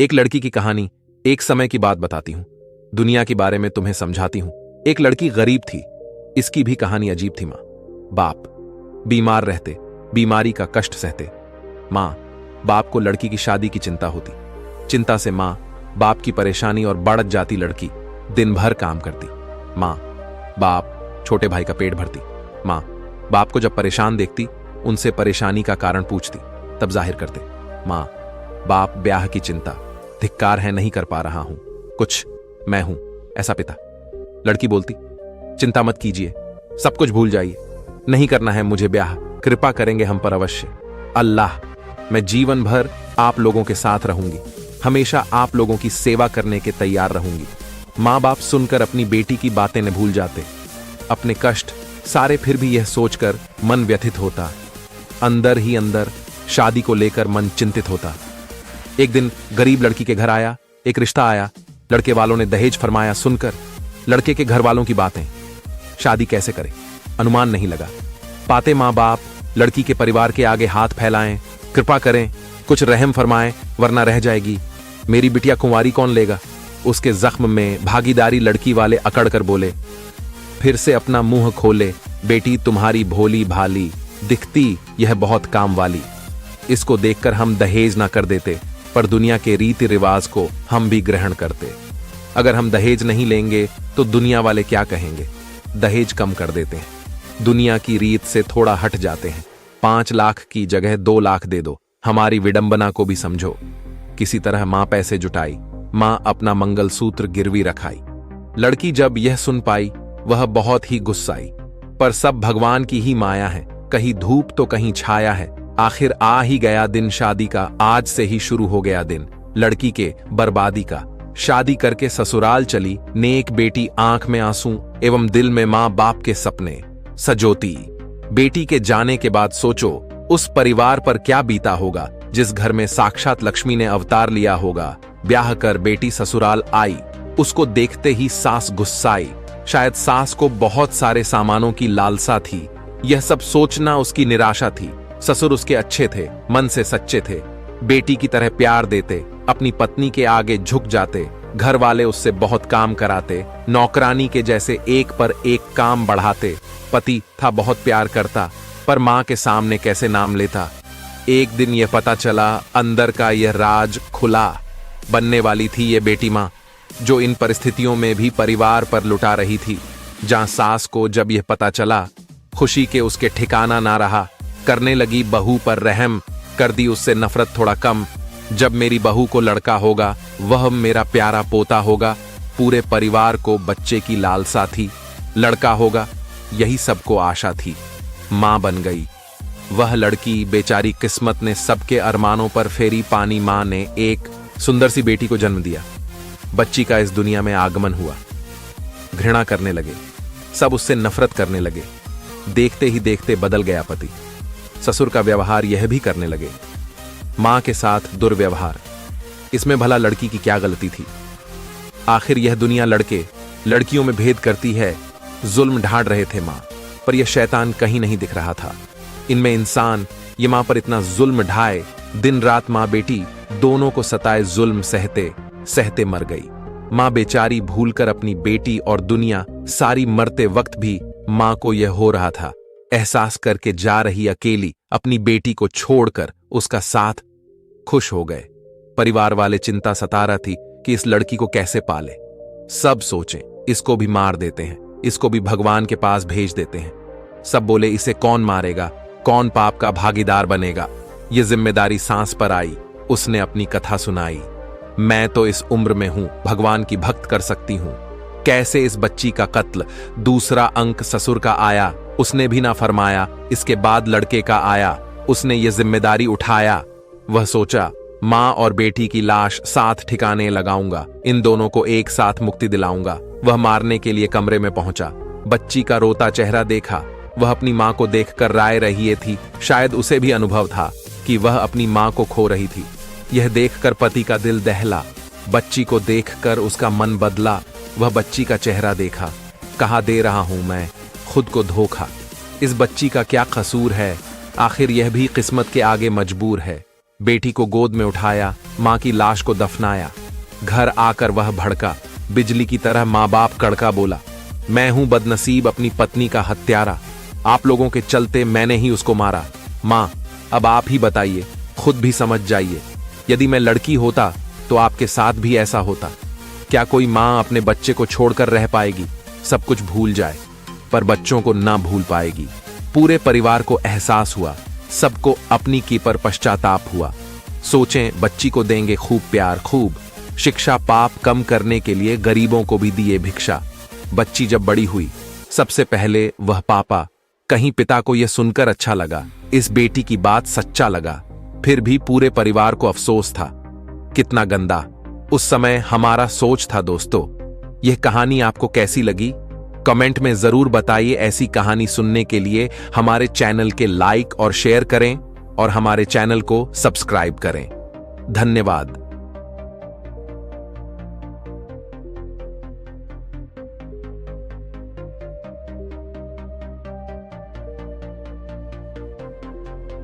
एक लड़की की कहानी, एक समय की बात बताती हूं, दुनिया के बारे में तुम्हें समझाती हूं। एक लड़की गरीब थी, इसकी भी कहानी अजीब थी। मां बाप बीमार रहते, बीमारी का कष्ट सहते। मां बाप को लड़की की शादी की चिंता होती। चिंता से मां बाप की परेशानी और बढ़त जाती लड़की दिन भर काम करती। मां बाप छोटे भाई का पेट भरती। मां बाप को जब परेशान देखती, उनसे परेशानी का कारण पूछती, तब जाहिर करते। मां बाप ब्याह की चिंता, धिक्कार है नहीं कर पा रहा हूं, कुछ मैं हूं ऐसा पिता। लड़की बोलती, चिंता मत कीजिए, सब कुछ भूल जाइए, नहीं करना है मुझे ब्याह, कृपा करेंगे हम पर अवश्य। अल्लाह, मैं जीवन भर आप लोगों के साथ रहूंगी, हमेशा आप लोगों की सेवा करने के तैयार रहूंगी। मां बाप सुनकर अपनी बेटी की बातें न भूल जाते, अपने कष्ट सारे, फिर भी यह सोचकर मन व्यथित होता। अंदर ही अंदर शादी को लेकर मन चिंतित होता। एक दिन गरीब लड़की के घर आया एक रिश्ता आया। लड़के वालों ने दहेज फरमाया सुनकर लड़के के घर वालों की बातें, शादी कैसे करें अनुमान नहीं लगा पाते। मां बाप लड़की के परिवार के आगे हाथ फैलाएं, कृपा करें, कुछ रहम फरमाएं, वरना रह जाएगी, मेरी बिटिया कुंवारी कौन लेगा। उसके जख्म में भागीदारी लड़की वाले अकड़ कर बोले, फिर से अपना मुंह खोले, बेटी तुम्हारी भोली भाली दिखती, यह बहुत काम वाली। इसको देखकर हम दहेज ना कर देते, पर दुनिया के रीति रिवाज को हम भी ग्रहण करते। अगर हम दहेज नहीं लेंगे तो दुनिया वाले क्या कहेंगे। दहेज कम कर देते हैं, दुनिया की रीत से थोड़ा हट जाते हैं। 5 लाख की जगह 2 लाख दे दो, हमारी विडंबना को भी समझो। किसी तरह मां पैसे जुटाई, मां अपना मंगलसूत्र गिरवी रखाई। लड़की जब यह सुन पाई, वह बहुत ही गुस्साई, पर सब भगवान की ही माया है, कहीं धूप तो कहीं छाया है। आखिर आ ही गया दिन शादी का, आज से ही शुरू हो गया दिन लड़की के बर्बादी का। शादी करके ससुराल चली, नेक बेटी आंख में आंसू एवं दिल में मां बाप के सपने सजोती। बेटी के जाने के बाद सोचो उस परिवार पर क्या बीता होगा, जिस घर में साक्षात लक्ष्मी ने अवतार लिया होगा। ब्याह कर बेटी ससुराल आई, उसको देखते ही सास गुस्साई। शायद सास को बहुत सारे सामानों की लालसा थी, यह सब सोचना उसकी निराशा थी। ससुर उसके अच्छे थे, मन से सच्चे थे, बेटी की तरह प्यार देते, अपनी पत्नी के आगे झुक जाते। घर वाले उससे बहुत काम कराते, नौकरानी के जैसे एक पर एक काम बढ़ाते। पति था बहुत प्यार करता, पर मां के सामने कैसे नाम लेता। एक दिन यह पता चला, अंदर का यह राज खुला। बनने वाली थी ये बेटी मां, जो इन परिस्थितियों में भी परिवार पर लुटा रही थी। जहां सास को जब यह पता चला, खुशी के उसके ठिकाना ना रहा। करने लगी बहू पर रहम, कर दी उससे नफरत थोड़ा कम। जब मेरी बहू को लड़का होगा, वह मेरा प्यारा पोता होगा। पूरे परिवार को बच्चे की लालसा थी, लड़का होगा, यही सबको आशा थी। मां बन गई वह लड़की, बेचारी किस्मत ने सबके अरमानों पर फेरी पानी। मां ने एक सुंदर सी बेटी को जन्म दिया। बच्ची का इस दुनिया में आगमन हुआ। घृणा करने लगे, सब उससे नफरत करने लगे। देखते ही देखते बदल गया पति, ससुर का व्यवहार यह भी करने लगे। मां के साथ दुर्व्यवहार, इसमें भला लड़की की क्या गलती थी। आखिर यह दुनिया लड़के लड़कियों में भेद करती है। जुल्म ढांढ रहे थे मां, पर यह शैतान कहीं नहीं दिख रहा था। इनमें इंसान ये मां पर इतना जुल्म ढाए, दिन रात मां बेटी दोनों को सताए, जुल्म सहते सहते मर गई। मां बेचारी भूलकर अपनी बेटी और दुनिया सारी मरते वक्त भी मां को यह हो रहा था। एहसास करके जा रही अकेली अपनी बेटी को छोड़कर उसका साथ खुश हो गए। परिवार वाले चिंता सता रहा थी कि इस लड़की को कैसे पाले। सब सोचें इसको भी मार देते हैं, इसको भी भगवान के पास भेज देते हैं। सब बोले इसे कौन मारेगा, कौन पाप का भागीदार बनेगा। ये जिम्मेदारी सांस पर आई, उसने अपनी कथा सुनाई। मैं तो इस उम्र में हूं, भगवान की भक्त कर सकती हूं। कैसे इस बच्ची का कत्ल। दूसरा अंक ससुर का आया, उसने भी ना फरमाया। इसके बाद लड़के का आया, उसने ये जिम्मेदारी उठाया। वह सोचा मां और बेटी की लाश साथ ठिकाने लगाऊंगा, इन दोनों को एक साथ मुक्ति दिलाऊंगा। वह मारने के लिए कमरे में पहुंचा, बच्ची का रोता चेहरा देखा। वह अपनी मां को देखकर राय रही थी, शायद उसे भी अनुभव था कि वह अपनी मां को खो रही थी। यह देखकर पति का दिल दहला, बच्ची को देखकर उसका मन बदला। वह बच्ची का चेहरा देखा, कहा दे रहा हूं मैं खुद को धोखा। इस बच्ची का क्या कसूर है, आखिर यह भी किस्मत के आगे मजबूर है। बेटी को गोद में उठाया, मां की लाश को दफनाया। घर आकर वह भड़का, बिजली की तरह मां बाप कड़का बोला, मैं हूं बदनसीब अपनी पत्नी का हत्यारा, आप लोगों के चलते मैंने ही उसको मारा। मां, अब आप ही बताइए, खुद भी समझ जाइए, यदि मैं लड़की होता तो आपके साथ भी ऐसा होता। क्या कोई मां अपने बच्चे को छोड़कर रह पाएगी? सब कुछ भूल जाए पर बच्चों को ना भूल पाएगी। पूरे परिवार को एहसास हुआ, सबको अपनी की पर पश्चाताप हुआ। सोचें, बच्ची को देंगे खूब प्यार, खूब शिक्षा, पाप कम करने के लिए गरीबों को भी दिए भिक्षा। बच्ची जब बड़ी हुई, सबसे पहले वह पापा। कहीं पिता को यह सुनकर अच्छा लगा, इस बेटी की बात सच्चा लगा। फिर भी पूरे परिवार को अफसोस था। कितना गंदा उस समय हमारा सोच था। दोस्तों, यह कहानी आपको कैसी लगी? कमेंट में जरूर बताइए। ऐसी कहानी सुनने के लिए हमारे चैनल के लाइक और शेयर करें और हमारे चैनल को सब्सक्राइब करें। धन्यवाद।